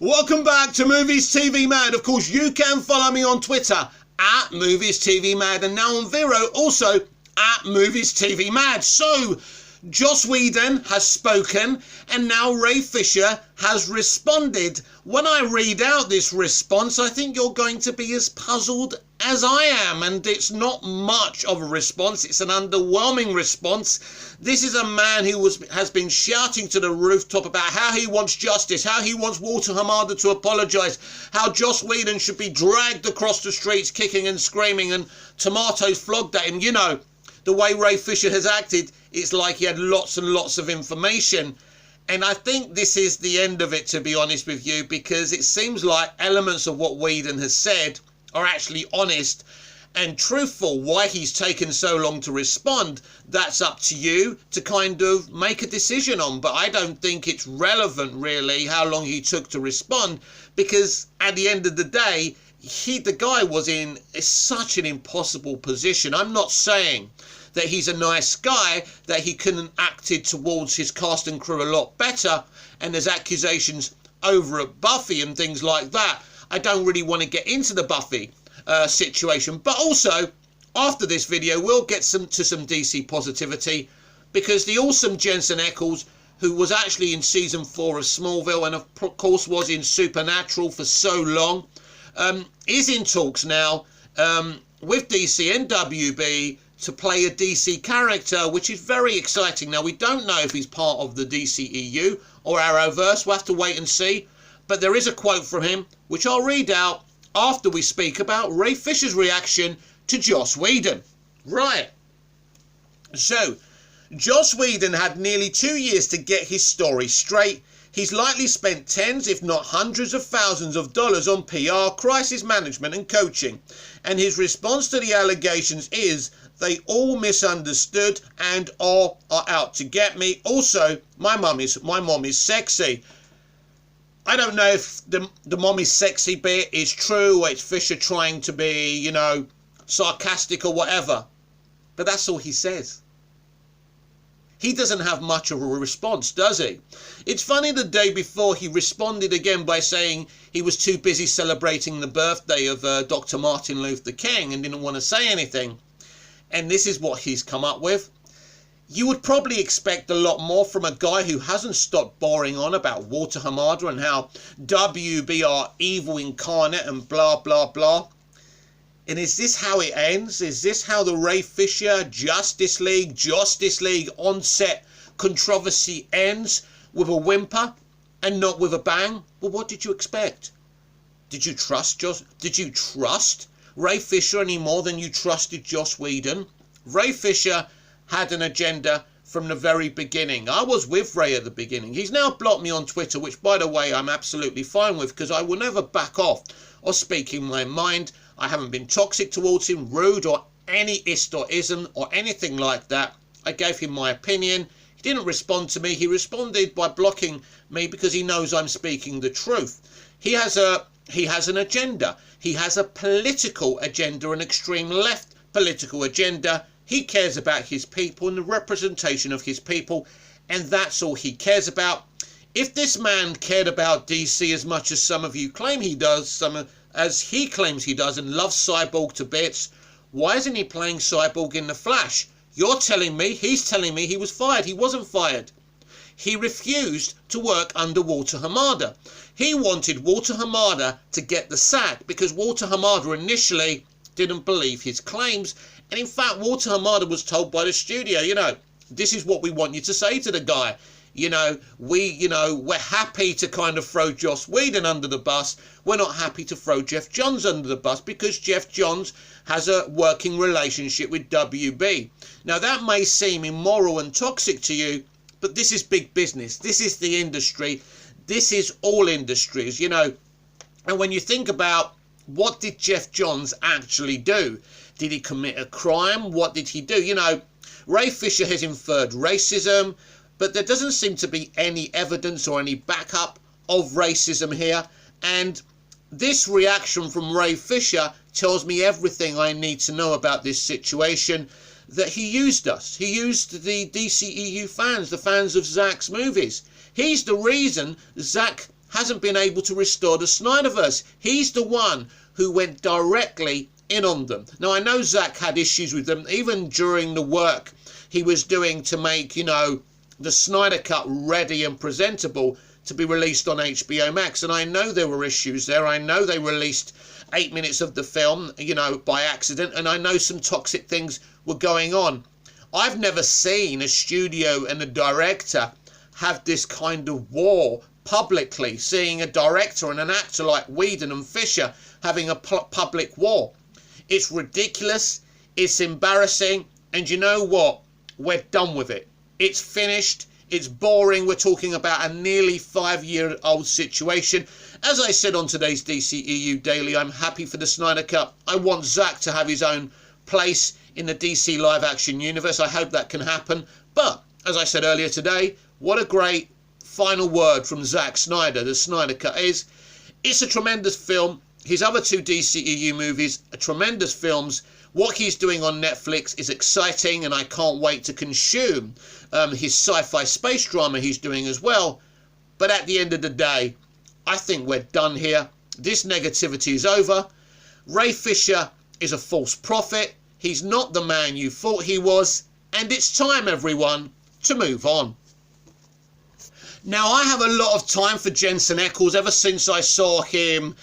Welcome back to Movies TV Mad. Of course, you can follow me on Twitter at Movies TV Mad, and now on Vero also at Movies TV Mad. So, Joss Whedon has spoken, and now Ray Fisher has responded. When I read out this response, I think you're going to be as puzzled as I am, and it's not much of a response. It's an underwhelming response. This is a man who has been shouting to the rooftop about how he wants justice, how he wants Walter Hamada to apologise, how Joss Whedon should be dragged across the streets kicking and screaming and tomatoes flogged at him. You know, the way Ray Fisher has acted, it's like he had lots and lots of information. And I think this is the end of it, to be honest with you, because it seems like elements of what Whedon has said are actually honest and truthful. Why he's taken so long to respond, that's up to you to kind of make a decision on. But I don't think it's relevant, really, how long he took to respond, because at the end of the day, the guy was in such an impossible position. I'm not saying that he's a nice guy, that he couldn't acted towards his cast and crew a lot better, and there's accusations over at Buffy and things like that. I don't really want to get into the Buffy situation, but also after this video we'll get to some DC positivity, because the awesome Jenson Ackles, who was actually in season 4 of Smallville and of course was in Supernatural for so long, is in talks now with DC and WB to play a DC character, which is very exciting. Now, we don't know if he's part of the DCEU or Arrowverse. We'll have to wait and see. But there is a quote from him, which I'll read out after we speak about Ray Fisher's reaction to Joss Whedon. Right. So, Joss Whedon had nearly 2 years to get his story straight. He's likely spent tens, if not hundreds of thousands of dollars on PR, crisis management and coaching. And his response to the allegations is, they all misunderstood and all are out to get me. Also, my mom is sexy. I don't know if the mom is sexy bit is true, or it's Fisher trying to be, you know, sarcastic or whatever. But that's all he says. He doesn't have much of a response, does he? It's funny, the day before he responded again by saying he was too busy celebrating the birthday of Dr. Martin Luther King and didn't want to say anything. And this is what he's come up with. You would probably expect a lot more from a guy who hasn't stopped boring on about Walter Hamada and how WB are evil incarnate and blah, blah, blah. And is this how it ends? Is this how the Ray Fisher Justice League on-set controversy ends? With a whimper and not with a bang? Well, what did you expect? Did you trust Ray Fisher any more than you trusted Joss Whedon? Ray Fisher had an agenda from the very beginning. I was with Ray at the beginning. He's now blocked me on Twitter, which, by the way, I'm absolutely fine with, because I will never back off or speaking my mind. I haven't been toxic towards him, rude, or any ist or ism or anything like that. I gave him my opinion. He didn't respond to me. He responded by blocking me because he knows I'm speaking the truth. He has an agenda. He has a political agenda, an extreme left political agenda. He cares about his people and the representation of his people, and that's all he cares about. If this man cared about DC as much as some of you claim he does, as he claims he does, and loves Cyborg to bits, why isn't he playing Cyborg in The Flash? You're telling me, he's telling me he was fired. He wasn't fired. He refused to work under Walter Hamada. He wanted Walter Hamada to get the sack because Walter Hamada initially didn't believe his claims. And in fact, Walter Hamada was told by the studio, you know, this is what we want you to say to the guy. We're happy to kind of throw Joss Whedon under the bus. We're not happy to throw Jeff Johns under the bus because Jeff Johns has a working relationship with WB. Now, that may seem immoral and toxic to you, but this is big business. This is the industry. This is all industries, you know. And when you think about what did Jeff Johns actually do? Did he commit a crime? What did he do? You know, Ray Fisher has inferred racism, but there doesn't seem to be any evidence or any backup of racism here. And this reaction from Ray Fisher tells me everything I need to know about this situation, that he used us. He used the DCEU fans, the fans of Zack's movies. He's the reason Zack hasn't been able to restore the Snyderverse. He's the one who went directly in on them. Now, I know Zack had issues with them, even during the work he was doing to make, you know, the Snyder Cut ready and presentable to be released on HBO Max. And I know there were issues there. I know they released 8 minutes of the film, you know, by accident. And I know some toxic things were going on. I've never seen a studio and a director have this kind of war publicly, seeing a director and an actor like Whedon and Fisher having a public war. It's ridiculous. It's embarrassing. And you know what? We're done with it. It's finished. It's boring. We're talking about a nearly 5-year-old situation. As I said on today's DCEU Daily, I'm happy for the Snyder Cut. I want Zack to have his own place in the DC live action universe. I hope that can happen. But, as I said earlier today, what a great final word from Zack Snyder. The Snyder Cut is, it's a tremendous film. His other 2 DCEU movies are tremendous films. What he's doing on Netflix is exciting, and I can't wait to consume his sci-fi space drama he's doing as well. But at the end of the day, I think we're done here. This negativity is over. Ray Fisher is a false prophet. He's not the man you thought he was. And it's time, everyone, to move on. Now, I have a lot of time for Jenson Ackles ever since I saw him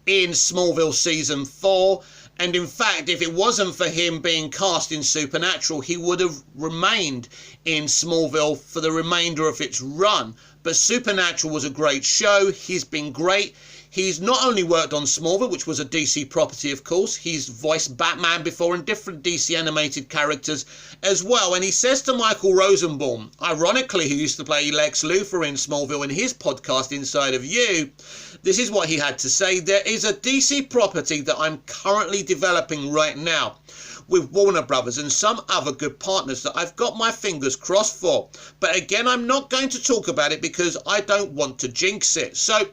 in Smallville Season 4. And in fact, if it wasn't for him being cast in Supernatural, he would have remained in Smallville for the remainder of its run. But Supernatural was a great show. He's been great. He's not only worked on Smallville, which was a DC property, of course. He's voiced Batman before and different DC animated characters as well. And he says to Michael Rosenbaum, ironically, who used to play Lex Luthor in Smallville in his podcast Inside of You, this is what he had to say. There is a DC property that I'm currently developing right now with Warner Brothers and some other good partners that I've got my fingers crossed for. But again, I'm not going to talk about it because I don't want to jinx it. So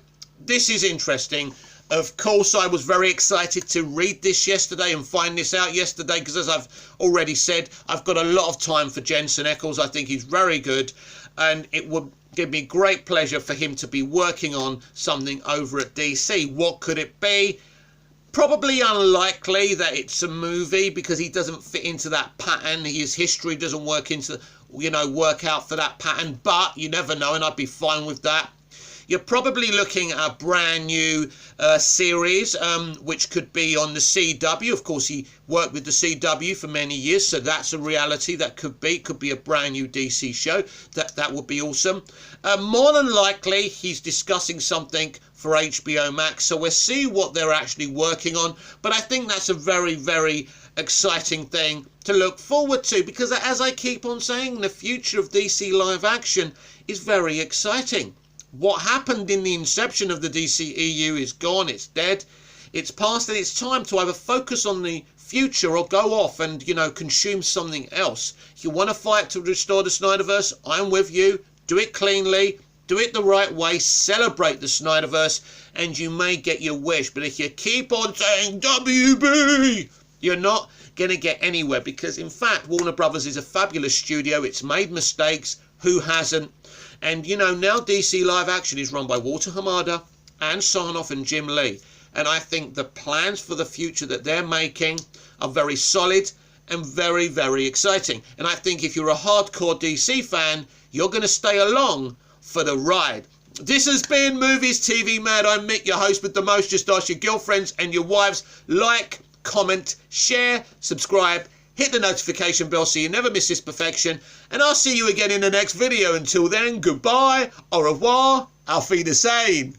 this is interesting. Of course, I was very excited to read this yesterday and find this out yesterday because, as I've already said, I've got a lot of time for Jenson Ackles. I think he's very good, and it would give me great pleasure for him to be working on something over at DC. What could it be? Probably unlikely that it's a movie because he doesn't fit into that pattern. His history doesn't work out for that pattern, but you never know, and I'd be fine with that. You're probably looking at a brand new series, which could be on the CW. Of course, he worked with the CW for many years, so that's a reality. That could be a brand new DC show. That would be awesome. More than likely, he's discussing something for HBO Max, so we'll see what they're actually working on. But I think that's a very, very exciting thing to look forward to because, as I keep on saying, the future of DC live action is very exciting. What happened in the inception of the DCEU is gone, it's dead, it's past, and it's time to either focus on the future or go off and, consume something else. If you want to fight to restore the Snyderverse, I'm with you. Do it cleanly, do it the right way, celebrate the Snyderverse, and you may get your wish. But if you keep on saying WB, you're not going to get anywhere because, in fact, Warner Brothers is a fabulous studio. It's made mistakes. Who hasn't? And, now DC Live Action is run by Walter Hamada, Ann Sarnoff and Jim Lee. And I think the plans for the future that they're making are very solid and very, very exciting. And I think if you're a hardcore DC fan, you're going to stay along for the ride. This has been Movies TV Mad. I'm Mick, your host with the most. Just ask your girlfriends and your wives. Like, comment, share, subscribe. Hit the notification bell so you never miss this perfection. And I'll see you again in the next video. Until then, goodbye, au revoir, auf Wiedersehen.